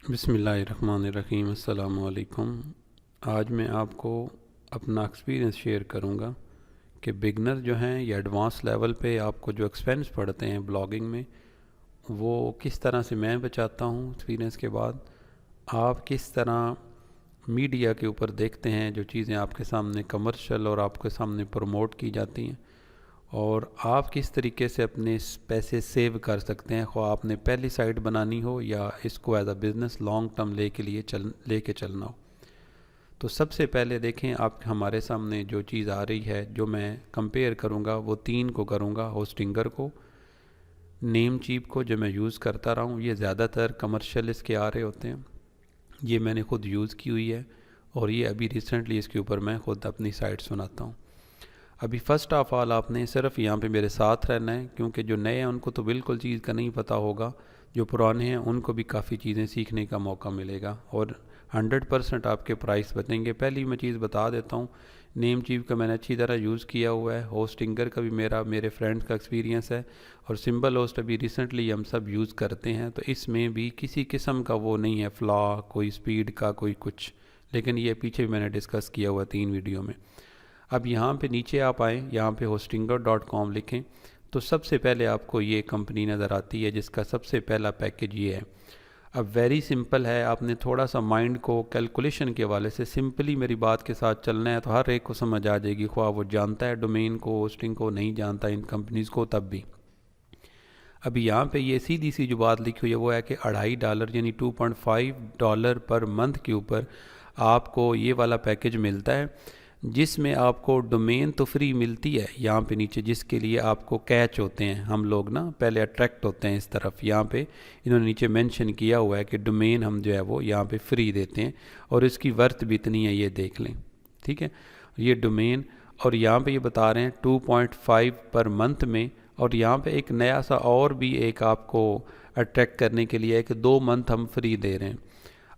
बिस्मिल्लाहिर्रहमानिर्रहीम। अस्सलामु अलैकुम। आज मैं आपको अपना एक्सपीरियंस शेयर करूंगा कि बिगनर जो हैं या एडवांस लेवल पे आपको जो एक्सपेंस पड़ते हैं ब्लॉगिंग में, वो किस तरह से मैं बचाता हूं। एक्सपीरियंस के बाद आप किस तरह मीडिया के ऊपर देखते हैं जो चीज़ें आपके सामने कमर्शियल और आपके सामने प्रमोट की जाती हैं, और आप किस तरीके से अपने पैसे सेव कर सकते हैं, ख्वाह आपने पहली साइट बनानी हो या इसको as a business long term लेके चलना हो। तो सबसे पहले देखें, आप हमारे सामने जो चीज़ आ रही है, जो मैं कंपेयर करूँगा वो तीन को करूँगा। होस्टिंगर को, नेम चीप को जो मैं यूज़ करता रहा हूँ, ये ज़्यादातर कमर्शियल इसके आ रहे होते हैं, ये मैंने ख़ुद यूज़ की हुई है और ये अभी रिसेंटली इसके ऊपर मैं ख़ुद अपनी साइट्स बनाता हूँ। अभी फ़र्स्ट ऑफ़ ऑल आपने सिर्फ यहाँ पे मेरे साथ रहना है, क्योंकि जो नए हैं उनको तो बिल्कुल चीज़ का नहीं पता होगा, जो पुराने हैं उनको भी काफ़ी चीज़ें सीखने का मौका मिलेगा और 100% आपके प्राइस बचेंगे। पहली मैं चीज़ बता देता हूँ, नेम चीफ का मैंने अच्छी तरह यूज़ किया हुआ है, होस्टिंगर का भी मेरे फ्रेंड्स का एक्सपीरियंस है, और सिंबल होस्ट अभी रिसेंटली हम सब यूज़ करते हैं। तो इसमें भी किसी किस्म का वो नहीं है फ्लॉ, कोई स्पीड का कोई कुछ, लेकिन ये पीछे भी मैंने डिस्कस किया हुआ 3 वीडियो में। अब यहाँ पे नीचे आप आएँ, यहाँ पे hostinger.com लिखें तो सबसे पहले आपको ये कंपनी नज़र आती है जिसका सबसे पहला पैकेज ये है। अब वेरी सिंपल है, आपने थोड़ा सा माइंड को कैलकुलेशन के हवाले से सिंपली मेरी बात के साथ चलना है तो हर एक को समझ आ जाएगी, ख्वाह वो जानता है डोमेन को, होस्टिंग को, नहीं जानता इन कंपनीज़ को तब भी। अभी यहाँ पे ये सीधी सी जो बात लिखी हुई है वो है कि $2.5 यानी $2.5 पर मंथ के ऊपर आपको ये वाला पैकेज मिलता है, जिसमें आपको डोमेन तो फ्री मिलती है यहाँ पे नीचे, जिसके लिए आपको कैच होते हैं। हम लोग ना पहले अट्रैक्ट होते हैं इस तरफ, यहाँ पे इन्होंने नीचे मेंशन किया हुआ है कि डोमेन हम जो है वो यहाँ पे फ्री देते हैं और इसकी वर्थ भी इतनी है, ये देख लें, ठीक है, ये डोमेन। और यहाँ पे ये बता रहे हैं 2.5 पर मंथ में, और यहाँ पे एक नया सा और भी एक आपको अट्रैक्ट करने के लिए है कि 2 मंथ हम फ्री दे रहे हैं।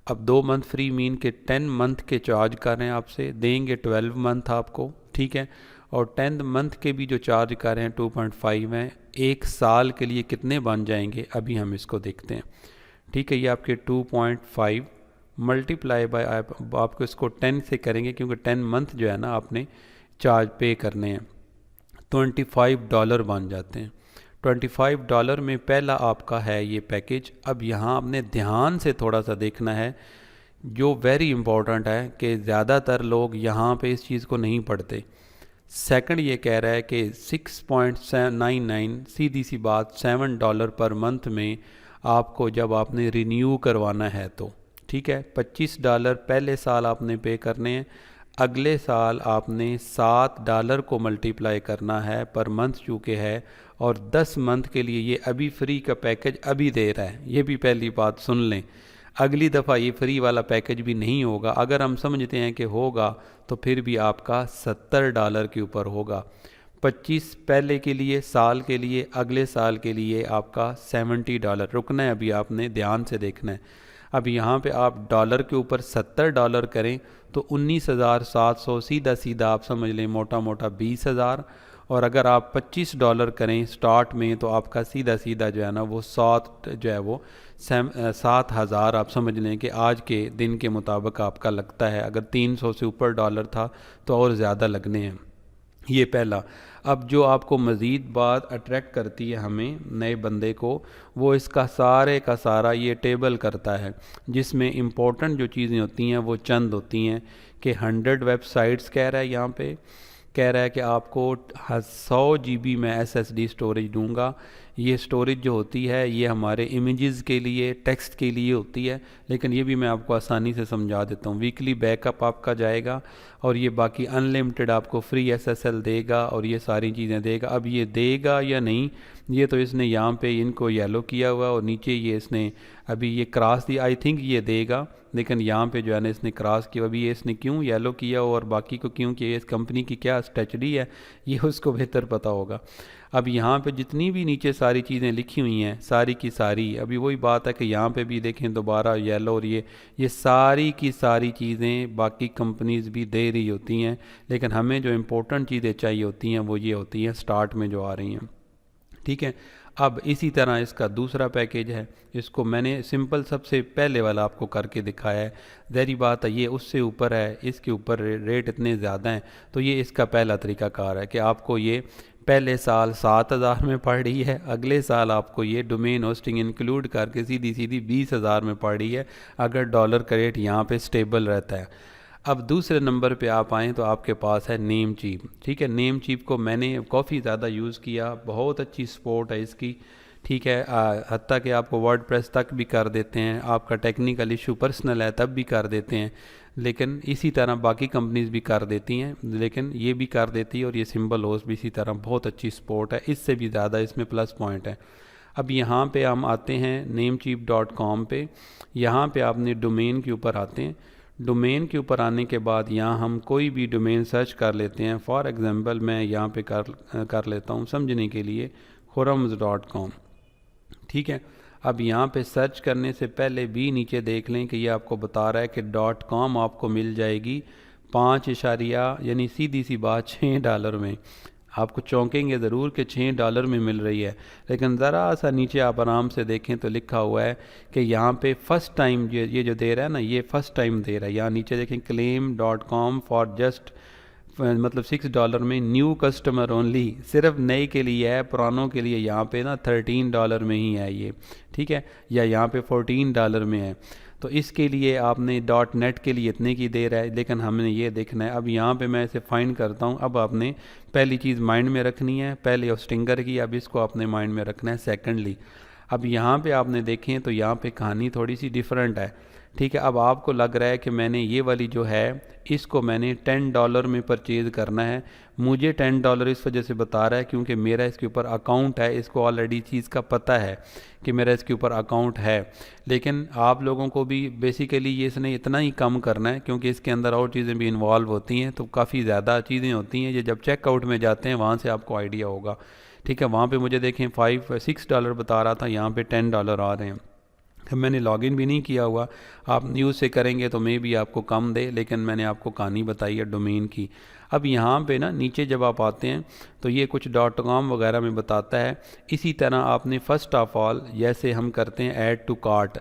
अब 2 मंथ फ्री मीन के 10 मंथ के चार्ज कर रहे हैं, आपसे देंगे 12 मंथ आपको, ठीक है। और 10 मंथ के भी जो चार्ज कर रहे हैं 2.5 हैं, एक साल के लिए कितने बन जाएंगे अभी हम इसको देखते हैं, ठीक है। ये आपके 2.5 मल्टीप्लाई बाय आपको इसको 10 से करेंगे, क्योंकि 10 मंथ जो है ना आपने चार्ज पे करने हैं, $25 बन जाते हैं। $25 में पहला आपका है ये पैकेज। अब यहाँ आपने ध्यान से थोड़ा सा देखना है, जो वेरी इंपॉर्टेंट है कि ज़्यादातर लोग यहाँ पे इस चीज़ को नहीं पढ़ते। सेकंड ये कह रहा है कि 6.99, सीधी सी बात $7 पर मंथ में आपको जब आपने रिन्यू करवाना है तो, ठीक है। $25 पहले साल आपने पे करने हैं, अगले साल आपने $7 को मल्टीप्लाई करना है पर मंथ चूँकि है, और 10 मंथ के लिए ये अभी फ्री का पैकेज अभी दे रहा है। ये भी पहली बात सुन लें, अगली दफ़ा ये फ्री वाला पैकेज भी नहीं होगा। अगर हम समझते हैं कि होगा तो फिर भी आपका $70 के ऊपर होगा। 25 पहले के लिए, साल के लिए, अगले साल के लिए आपका $70 रुकना है। अभी आपने ध्यान से देखना है। अब यहाँ पे आप डॉलर के ऊपर $70 करें तो 19,700, सीधा सीधा आप समझ लें मोटा मोटा 20,000। और अगर आप $25 करें स्टार्ट में तो आपका सीधा सीधा जो है ना वो 7,000 आप समझ लें कि आज के दिन के मुताबिक आपका लगता है। अगर 300 से ऊपर डॉलर था तो और ज़्यादा लगने हैं, ये पहला। अब जो आपको मज़ीद बात अट्रैक्ट करती है हमें नए बंदे को, वो इसका सारे का सारा ये टेबल करता है, जिसमें इम्पोर्टेंट जो चीज़ें होती हैं वो चंद होती हैं कि 100 वेबसाइट्स कह रहा है, यहाँ पे कह रहा है कि आपको 100 GB में SSD स्टोरेज दूंगा। ये स्टोरेज जो होती है ये हमारे इमेजेस के लिए, टेक्स्ट के लिए होती है, लेकिन ये भी मैं आपको आसानी से समझा देता हूँ। वीकली बैकअप आपका जाएगा और ये बाकी अनलिमिटेड आपको फ्री SSL देगा और ये सारी चीज़ें देगा। अब ये देगा या नहीं, ये तो इसने यहाँ पे इनको येलो किया हुआ और नीचे ये इसने अभी ये क्रॉस दिया। आई थिंक ये देगा, लेकिन यहाँ पे जो है ना इसने क्रॉस किया। अभी ये इसने क्यों येलो किया और बाकी को क्यों किया, इस कंपनी की क्या स्ट्रेटजी है ये उसको बेहतर पता होगा। अब यहाँ पे जितनी भी नीचे सारी चीज़ें लिखी हुई हैं सारी की सारी, अभी वही बात है कि यहाँ पे भी देखें दोबारा येलो, और ये सारी की सारी चीज़ें बाकी कंपनीज़ भी दे रही होती हैं, लेकिन हमें जो इम्पोर्टेंट चीज़ें चाहिए होती हैं वो ये होती हैं स्टार्ट में जो आ रही हैं, ठीक है। अब इसी तरह इसका दूसरा पैकेज है, इसको मैंने सिंपल सबसे पहले वाला आपको करके दिखाया है। ज़ाहिर बात है ये उससे ऊपर है, इसके ऊपर रेट इतने ज़्यादा हैं, तो ये इसका पहला तरीक़ाकार है कि आपको ये पहले साल 7,000 में पड़ रही है, अगले साल आपको ये डोमेन होस्टिंग इंक्लूड करके सीधी सीधी 20,000 में पड़ रही है, अगर डॉलर का रेट यहाँ पे स्टेबल रहता है। अब दूसरे नंबर पे आप आएँ तो आपके पास है नेम चीप। ठीक है, नेम चीप को मैंने काफ़ी ज़्यादा यूज़ किया, बहुत अच्छी सपोर्ट है इसकी। ठीक है, हत्ता कि आपको वर्डप्रेस तक भी कर देते हैं, आपका टेक्निकल इशू पर्सनल है तब भी कर देते हैं, लेकिन इसी तरह बाकी कंपनीज़ भी कर देती हैं, लेकिन ये भी कर देती है। और ये सिंबल होस्ट भी इसी तरह बहुत अच्छी सपोर्ट है, इससे भी ज़्यादा इसमें प्लस पॉइंट है। अब यहाँ पे हम आते हैं namecheap.com पे। यहाँ पे आपने डोमेन के ऊपर आते हैं। डोमेन के ऊपर आने के बाद यहाँ हम कोई भी डोमेन सर्च कर लेते हैं। फॉर एग्ज़ाम्पल मैं यहाँ पे कर लेता हूँ समझने के लिए khurrams.com। ठीक है, अब यहाँ पे सर्च करने से पहले भी नीचे देख लें कि ये आपको बता रहा है कि .com आपको मिल जाएगी 5 इशारिया यानी सीधी सी बात $6 में। आपको चौंकेंगे ज़रूर कि $6 में मिल रही है, लेकिन ज़रा सा नीचे आप आराम से देखें तो लिखा हुआ है कि यहाँ पे फ़र्स्ट टाइम ये जो दे रहा है ना, ये फ़र्स्ट टाइम दे रहा है। यहाँ नीचे देखें claim.com फॉर जस्ट मतलब $6 में, न्यू कस्टमर ओनली, सिर्फ नए के लिए है, पुरानों के लिए यहाँ पे ना $13 में ही है ये। ठीक है, या यहाँ पे $14 में है। तो इसके लिए आपने .net के लिए इतने की दे रहा है, लेकिन हमने ये देखना है। अब यहाँ पे मैं इसे फाइंड करता हूँ। अब आपने पहली चीज़ माइंड में रखनी है, पहले होस्टिंगर की, अब इसको आपने माइंड में रखना है सेकेंडली। अब यहाँ पे आपने देखें तो यहाँ पे कहानी थोड़ी सी डिफरेंट है। ठीक है, अब आपको लग रहा है कि मैंने ये वाली जो है इसको मैंने $10 में परचेज़ करना है। मुझे $10 इस वजह से बता रहा है क्योंकि मेरा इसके ऊपर अकाउंट है, इसको ऑलरेडी चीज़ का पता है कि मेरा इसके ऊपर अकाउंट है। लेकिन आप लोगों को भी बेसिकली ये इसने इतना ही कम करना है क्योंकि इसके अंदर और चीज़ें भी इन्वॉल्व होती हैं, तो काफ़ी ज़्यादा चीज़ें होती हैं। ये जब चेकआउट में जाते हैं वहाँ से आपको आइडिया होगा। ठीक है, वहाँ पे मुझे देखें $6 बता रहा था, यहाँ पे $10 आ रहे हैं। मैंने लॉगिन भी नहीं किया हुआ, आप न्यूज़ से करेंगे तो मे भी आपको कम दे, लेकिन मैंने आपको कहानी बताई है डोमेन की। अब यहाँ पे ना नीचे जब आप आते हैं तो ये कुछ .com वगैरह में बताता है। इसी तरह आपने फ़र्स्ट ऑफ ऑल जैसे हम करते हैं ऐड टू कार्ट,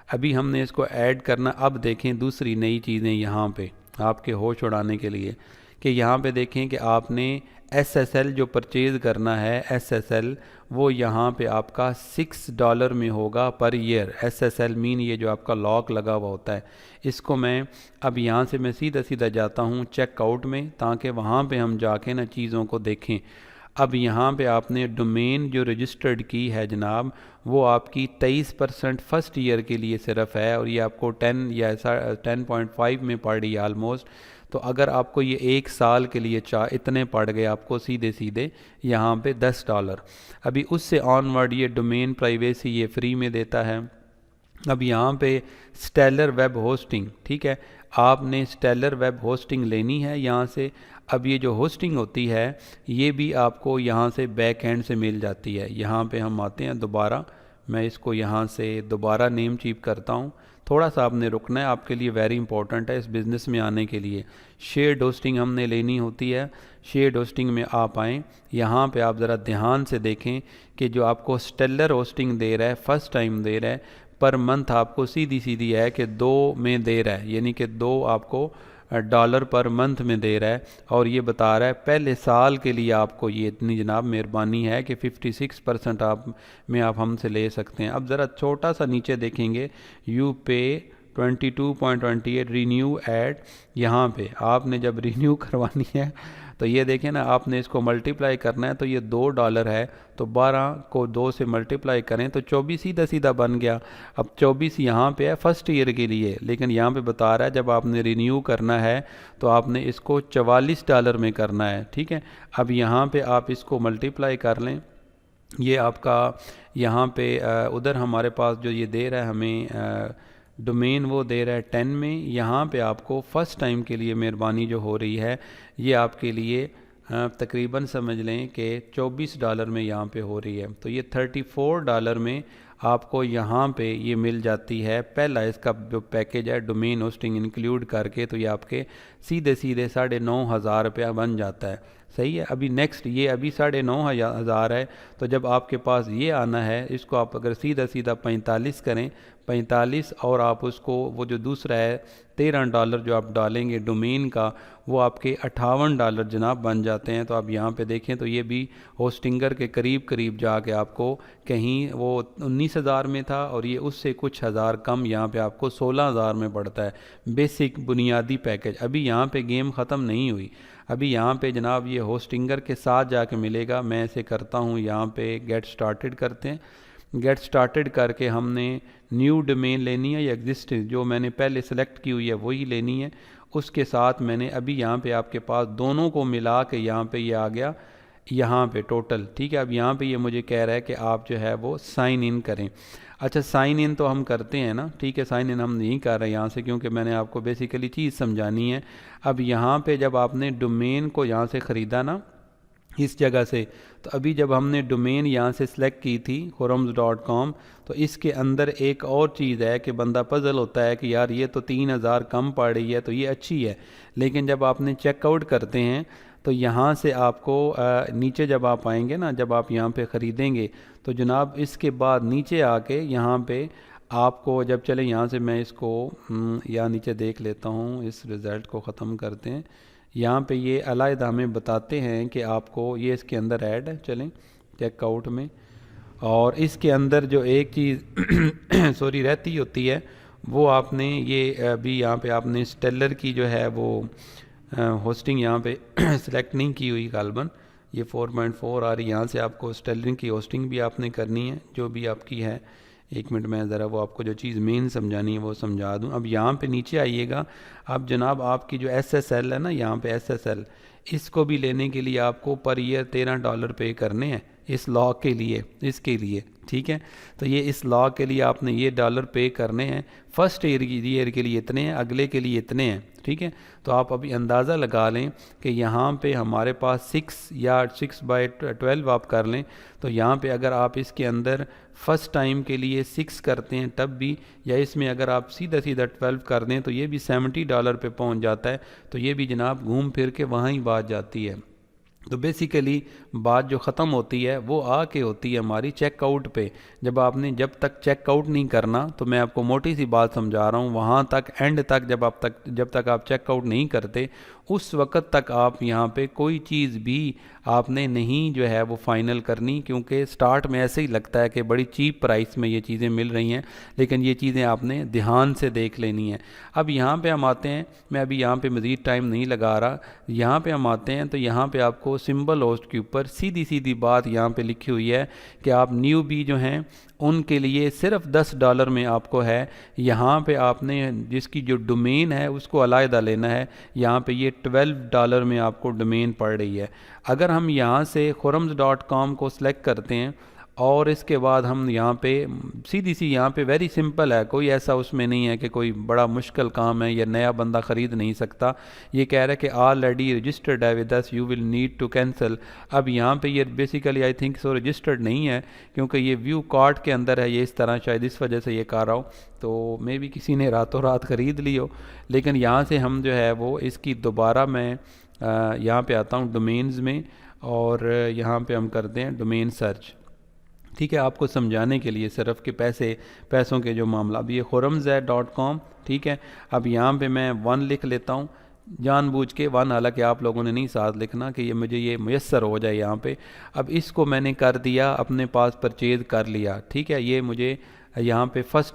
अभी हमने इसको ऐड करना। अब देखें दूसरी नई चीज़ें यहाँ पे आपके होश उड़ाने के लिए कि यहाँ पे देखें कि आपने SSL जो परचेज़ करना है, SSL वो यहाँ पे आपका $6 में होगा पर ईयर। SSL मीन ये जो आपका लॉक लगा हुआ होता है, इसको मैं अब यहाँ से मैं सीधा सीधा जाता हूँ चेकआउट में, ताकि वहाँ पे हम जाके ना चीज़ों को देखें। अब यहाँ पे आपने डोमेन जो रजिस्टर्ड की है जनाब, वो आपकी 23% फर्स्ट ईयर के लिए सिर्फ है, और ये आपको 10 या 10.5 में पड़ रही है आलमोस्ट। तो अगर आपको ये 1 साल के लिए इतने पड़ गए आपको सीधे सीधे यहाँ पे $10। अभी उससे ऑनवर्ड ये डोमेन प्राइवेसी ये फ्री में देता है। अब यहाँ पे स्टेलर वेब होस्टिंग, ठीक है, आपने स्टेलर वेब होस्टिंग लेनी है यहाँ से। अब ये जो होस्टिंग होती है ये भी आपको यहाँ से बैक एंड से मिल जाती है। यहाँ पे हम आते हैं दोबारा, मैं इसको यहाँ से दोबारा नेम चीप करता हूँ। थोड़ा सा आपने रुकना है, आपके लिए वेरी इंपॉर्टेंट है इस बिज़नेस में आने के लिए। शेयर्ड होस्टिंग हमने लेनी होती है। शेयर्ड होस्टिंग में आप आएँ, यहाँ पे आप ज़रा ध्यान से देखें कि जो आपको स्टेलर होस्टिंग दे रहा है, फर्स्ट टाइम दे रहा है, पर मंथ आपको सीधी सीधी है कि 2 में दे रहा है, यानी कि 2 आपको $1 पर मंथ में दे रहा है। और ये बता रहा है पहले साल के लिए आपको ये इतनी जनाब मेहरबानी है कि 56% आप हमसे ले सकते हैं। अब ज़रा छोटा सा नीचे देखेंगे, यू पे 22.28 रीन्यू ऐड, यहाँ पे आपने जब रीन्यू करवानी है तो ये देखें ना, आपने इसको मल्टीप्लाई करना है तो ये $2 है, तो 12 को 2 से मल्टीप्लाई करें तो 24 सीधा सीधा बन गया। अब 24 यहाँ पे है फर्स्ट ईयर के लिए, लेकिन यहाँ पे बता रहा है जब आपने रिन्यू करना है तो आपने इसको $44 में करना है। ठीक है, अब यहाँ पे आप इसको मल्टीप्लाई कर लें, ये आपका यहाँ पे उधर हमारे पास जो ये दे रहा है हमें डोमेन वो दे रहा है 10 में। यहाँ पे आपको फ़र्स्ट टाइम के लिए मेहरबानी जो हो रही है ये आपके लिए तकरीबन समझ लें कि $24 में यहाँ पे हो रही है। तो ये $34 में आपको यहाँ पे ये मिल जाती है। पहला इसका जो पैकेज है डोमेन होस्टिंग इंक्लूड करके, तो ये आपके सीधे सीधे 9,500 रुपया बन जाता है। सही है। अभी नेक्स्ट ये अभी 9,500 है, तो जब आपके पास ये आना है, इसको आप अगर सीधा सीधा 45 करें, 45 और आप उसको वो जो दूसरा है $13 जो आप डालेंगे डोमेन का, वो आपके $58 जनाब बन जाते हैं। तो आप यहाँ पे देखें तो ये भी होस्टिंगर के करीब करीब जाके आपको कहीं वो 19,000 में था और ये उससे कुछ हज़ार कम यहाँ पे आपको 16,000 में पड़ता है बेसिक बुनियादी पैकेज। अभी यहाँ पे गेम ख़त्म नहीं हुई, अभी यहाँ पे जनाब ये होस्टिंगर के साथ जाके मिलेगा। मैं ऐसे करता हूँ, यहाँ पे गेट स्टार्टेड करते हैं। गेट स्टार्टेड करके हमने न्यू डोमेन लेनी है या एग्जिस्टिंग जो मैंने पहले सेलेक्ट की हुई है वही लेनी है। उसके साथ मैंने अभी यहाँ पे आपके पास दोनों को मिला के यहाँ पे ये आ गया यहाँ पे टोटल, ठीक है। अब यहाँ पे ये मुझे कह रहा है कि आप जो है वो साइन इन करें। अच्छा, साइन इन तो हम करते हैं ना, ठीक है, साइन इन हम नहीं कर रहे यहाँ से क्योंकि मैंने आपको बेसिकली चीज़ समझानी है। अब यहाँ पे जब आपने डोमेन को यहाँ से ख़रीदा ना इस जगह से, तो अभी जब हमने डोमेन यहाँ से सिलेक्ट की थी khurrams.com, तो इसके अंदर एक और चीज़ है कि बंदा पजल होता है कि यार ये तो 3,000 कम पड़ रही है तो ये अच्छी है, लेकिन जब आपने चेकआउट करते हैं तो यहाँ से आपको नीचे जब आप आएंगे ना, जब आप यहाँ पे ख़रीदेंगे तो जनाब इसके बाद नीचे आके यहाँ पे आपको जब चले यहाँ से मैं इसको यहाँ नीचे देख लेता हूँ, इस रिज़ल्ट को ख़त्म करते हैं। यहाँ पे ये अलग हमें बताते हैं कि आपको ये इसके अंदर ऐड है, चलें चेकआउट में, और इसके अंदर जो एक चीज़ सॉरी रहती होती है वो आपने ये अभी यहाँ पे आपने स्टेलर की जो है वो होस्टिंग यहाँ पे सिलेक्ट नहीं की हुई गालबन, ये 4.4 आ रही, यहाँ से आपको स्टेलर की होस्टिंग भी आपने करनी है जो भी आपकी है। एक मिनट में ज़रा वो आपको जो चीज़ मेन समझानी है वो समझा दूँ। अब यहाँ पे नीचे आइएगा, अब जनाब आपकी जो SSL है ना, यहाँ पे SSL, इसको भी लेने के लिए आपको पर ईयर $13 पे करने हैं इस लॉ के लिए, इसके लिए, ठीक है। तो ये इस लॉ के लिए आपने ये डॉलर पे करने हैं। फर्स्ट ईयर के लिए इतने हैं, अगले के लिए इतने हैं, ठीक है। तो आप अभी अंदाज़ा लगा लें कि यहाँ पे हमारे पास 6 या 6/12 आप कर लें, तो यहाँ पे अगर आप इसके अंदर फ़र्स्ट टाइम के लिए 6 करते हैं तब भी, या इसमें अगर आप सीधा सीधा 12 कर दें तो ये भी $70 पे पहुँच जाता है। तो ये भी जनाब घूम फिर के वहाँ ही बात जाती है। तो बेसिकली बात जो ख़त्म होती है वो आके होती है हमारी चेकआउट पे। जब तक चेकआउट नहीं करना, तो मैं आपको मोटी सी बात समझा रहा हूँ, वहाँ तक एंड तक जब तक आप चेकआउट नहीं करते उस वक़्त तक आप यहाँ पे कोई चीज़ भी आपने नहीं जो है वो फ़ाइनल करनी, क्योंकि स्टार्ट में ऐसे ही लगता है कि बड़ी चीप प्राइस में ये चीज़ें मिल रही हैं, लेकिन ये चीज़ें आपने ध्यान से देख लेनी है। अब यहाँ पे हम आते हैं, मैं अभी यहाँ पे मज़ीद टाइम नहीं लगा रहा, यहाँ पे हम आते हैं तो यहाँ पे आपको सिंबल होस्ट के ऊपर सीधी सीधी बात यहाँ पे लिखी हुई है कि आप न्यू बी जो हैं उनके लिए सिर्फ $10 में आपको है। यहाँ पे आपने जिसकी जो डोमेन है उसको अलग लेना है, यहाँ पे ये $12 में आपको डोमेन पड़ रही है। अगर हम यहाँ से khurrams.com को सिलेक्ट करते हैं और इसके बाद हम यहाँ पे सीधी सी यहाँ पे वेरी सिंपल है, कोई ऐसा उसमें नहीं है कि कोई बड़ा मुश्किल काम है या नया बंदा ख़रीद नहीं सकता। ये कह रहा है कि ऑलरेडी रजिस्टर्ड है with us, you will need to cancel. अब यहाँ पे ये basically I think so registered नहीं है क्योंकि ये व्यू कार्ट के अंदर है, ये इस तरह शायद इस वजह से ये कर रहा हो, तो मे भी किसी ने रातों रात ख़रीद ली हो। लेकिन यहाँ से हम जो है वो इसकी दोबारा मैं यहाँ पे आता हूँ डोमेन्स में, और यहाँ पे हम करते हैं डोमेन सर्च, ठीक है, आपको समझाने के लिए सिर्फ कि पैसों के जो मामला। अब ये khurrams.com, ठीक है। अब यहाँ पे मैं 1 लिख लेता हूँ जानबूझ के 1, हालांकि आप लोगों ने नहीं साथ लिखना कि ये मुझे ये मुयस्सर हो जाए यहाँ पे। अब इसको मैंने कर दिया, अपने पास परचेज़ कर लिया, ठीक है। ये मुझे यहाँ पे फर्स्ट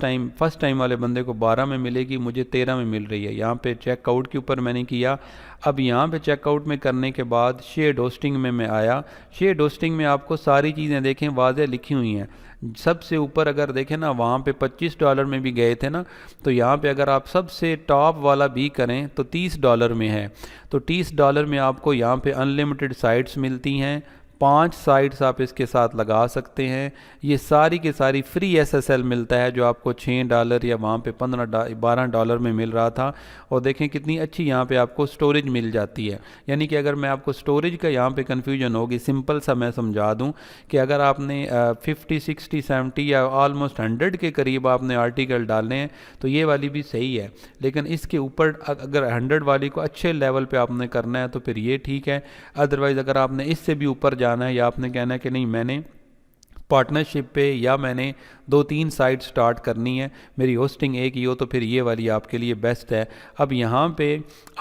टाइम वाले बंदे को 12 में मिलेगी, मुझे 13 में मिल रही है। यहाँ पे चेकआउट के ऊपर मैंने किया। अब यहाँ पे चेकआउट में करने के बाद शेयर्ड होस्टिंग में मैं आया। शेयर्ड होस्टिंग में आपको सारी चीज़ें देखें वाज़ेह लिखी हुई हैं। सबसे ऊपर अगर देखें ना, वहाँ पे $25 में भी गए थे ना, तो यहाँ पे अगर आप सबसे टॉप वाला भी करें तो $30 में है। तो $30 में आपको यहाँ पे अनलिमिटेड साइट्स मिलती हैं, 5 साइट्स आप इसके साथ लगा सकते हैं। ये सारी की सारी फ्री SSL मिलता है, जो आपको $6 या वहाँ पे $12 में मिल रहा था। और देखें कितनी अच्छी यहाँ पे आपको स्टोरेज मिल जाती है। यानी कि अगर मैं आपको स्टोरेज का यहाँ पे कन्फ्यूजन होगी, सिंपल सा मैं समझा दूँ कि अगर आपने 50, 60, 70 या ऑलमोस्ट 100 के करीब आपने आर्टिकल डालने हैं तो ये वाली भी सही है। लेकिन इसके ऊपर अगर 100 वाली को अच्छे लेवल पे आपने करना है तो फिर ये ठीक है। अदरवाइज़ अगर आपने इससे भी ऊपर जाना है या आपने कहना है कि नहीं मैंने पार्टनरशिप पे या मैंने 2-3 साइट स्टार्ट करनी है, मेरी होस्टिंग एक ही हो, तो फिर ये वाली आपके लिए बेस्ट है। अब यहाँ पे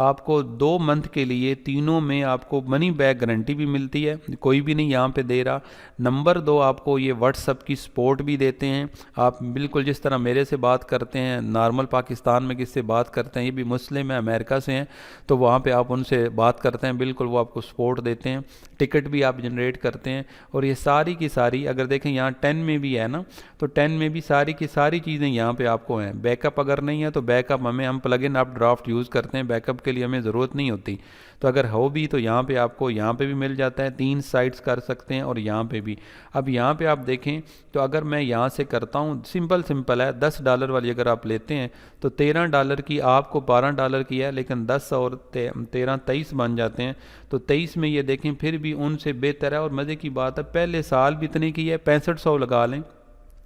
आपको 2 मंथ के लिए तीनों में आपको मनी बैक गारंटी भी मिलती है, कोई भी नहीं यहाँ पे दे रहा। नंबर 2, आपको ये व्हाट्सअप की सपोर्ट भी देते हैं। आप बिल्कुल जिस तरह मेरे से बात करते हैं, नॉर्मल पाकिस्तान में किससे बात करते हैं, ये भी मुस्लिम है, अमेरिका से हैं, तो वहाँ पे आप उनसे बात करते हैं, बिल्कुल वो आपको सपोर्ट देते हैं। टिकट भी आप जनरेट करते हैं। और ये सारी की सारी अगर देखें यहाँ 10 में भी है ना, तो 10 में भी सारी की सारी चीज़ें यहाँ पे आपको हैं। बैकअप अगर नहीं है तो बैकअप हम प्लग इन आप ड्राफ्ट यूज़ करते हैं, बैकअप के लिए हमें ज़रूरत नहीं होती। तो अगर हो भी तो यहाँ पे आपको यहाँ पे भी मिल जाता है, 3 साइट्स कर सकते हैं और यहाँ पे भी। अब यहाँ पे आप देखें तो अगर मैं यहाँ से करता हूँ, सिंपल है, $10 वाली अगर आप लेते हैं तो $13 की आपको $12 की है, लेकिन 10 और 13 23 बन जाते हैं। तो 23 में ये देखें फिर भी उनसे बेहतर है। और मज़े की बात है, पहले साल भी इतने की है, 6500 लगा लें,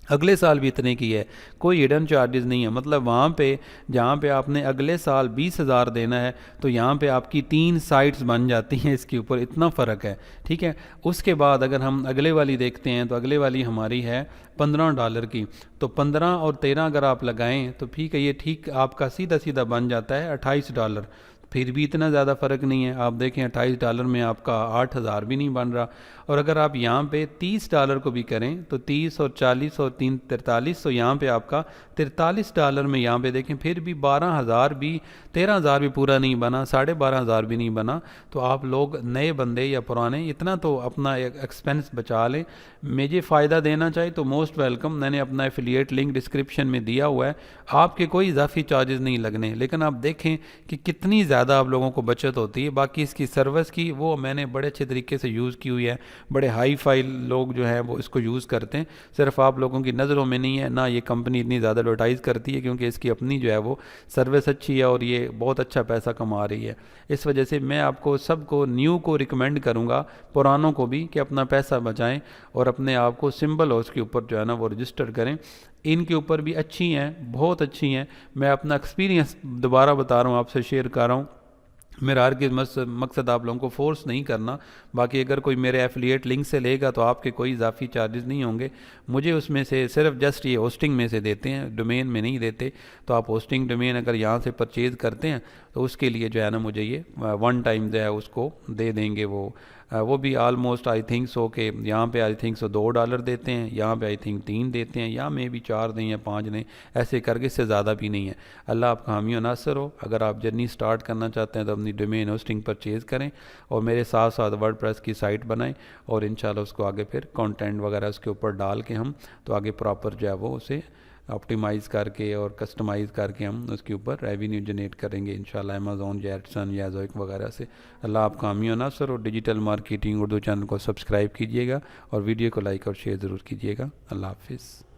अगले साल भी इतने की है, कोई हिडन चार्जेस नहीं है। मतलब वहाँ पे जहाँ पे आपने अगले साल 20,000 देना है तो यहाँ पे आपकी 3 साइट्स बन जाती हैं इसके ऊपर, इतना फ़र्क है। ठीक है, उसके बाद अगर हम अगले वाली देखते हैं तो अगले वाली हमारी है $15 की। तो 15 और 13 अगर आप लगाएं तो ठीक है, ये ठीक आपका सीधा सीधा बन जाता है $28। फिर भी इतना ज़्यादा फ़र्क नहीं है। आप देखें $28 में आपका 8,000 भी नहीं बन रहा। और अगर आप यहाँ पे $30 को भी करें तो 30 और 40 और 3 43, तो यहाँ पे आपका $43 में यहाँ पे देखें फिर भी 12,000 भी, 13,000 भी पूरा नहीं बना, 12,500 भी नहीं बना। तो आप लोग नए बंदे या पुराने इतना तो अपना एक्सपेंस बचा लें। मुझे फ़ायदा देना चाहिए तो मोस्ट वेलकम, मैंने अपना एफिलिएट लिंक डिस्क्रिप्शन में दिया हुआ है, आपके कोई इजाफी चार्जेस नहीं लगने। लेकिन आप देखें कि कितनी ज़्यादा आप लोगों को बचत होती है। बाकी इसकी सर्विस की वो मैंने बड़े अच्छे तरीके से यूज़ की हुई है, बड़े हाई फाई लोग जो हैं वो इसको यूज़ करते हैं। सिर्फ आप लोगों की नज़रों में नहीं है ना, ये कंपनी इतनी ज़्यादा एडवर्टाइज़ करती है क्योंकि इसकी अपनी जो है वो सर्विस अच्छी है और ये बहुत अच्छा पैसा कमा रही है। इस वजह से मैं आपको सबको न्यू को रिकमेंड करूँगा, पुरानों को भी, कि अपना पैसा बचाएँ और अपने आप को सिंबल हाउस के ऊपर जो है ना वो रजिस्टर करें। इनके ऊपर भी अच्छी हैं, बहुत अच्छी हैं। मैं अपना एक्सपीरियंस दोबारा बता रहा हूँ, आपसे शेयर कर रहा हूँ। मेरा हर किस मकसद आप लोगों को फोर्स नहीं करना। बाकी अगर कोई मेरे एफिलिएट लिंक से लेगा तो आपके कोई इजाफी चार्जेस नहीं होंगे। मुझे उसमें से सिर्फ जस्ट ये होस्टिंग में से देते हैं, डोमेन में नहीं देते। तो आप होस्टिंग डोमेन अगर यहाँ से परचेज़ करते हैं तो उसके लिए जो है ना मुझे ये 1 टाइम जो है उसको दे देंगे। वो भी आलमोस्ट आई थिंक सो के यहाँ पे आई थिंक सो $2 देते हैं, यहाँ पे आई थिंक 3 देते हैं, या मे भी 4 दें या 5 दें, ऐसे करके इससे ज़्यादा भी नहीं है। अल्लाह आपका हामी और नासर हो। अगर आप जर्नी स्टार्ट करना चाहते हैं तो अपनी डोमेन होस्टिंग परचेज़ करें और मेरे साथ साथ वर्डप्रेस की साइट बनाएं और इंशाल्लाह उसको आगे फिर कंटेंट वगैरह उसके ऊपर डाल के हम तो आगे प्रॉपर जो है वो उसे ऑप्टिमाइज़ करके और कस्टमाइज़ करके हम उसके ऊपर रेवेन्यू जनरेट करेंगे इंशाल्लाह अमेज़ॉन या एडसन या ज़ोइक वगैरह से। अल्लाह आपका हामी और नासर। और डिजिटल मार्केटिंग उर्दू चैनल को सब्सक्राइब कीजिएगा और वीडियो को लाइक और शेयर ज़रूर कीजिएगा। अल्लाह हाफिज़।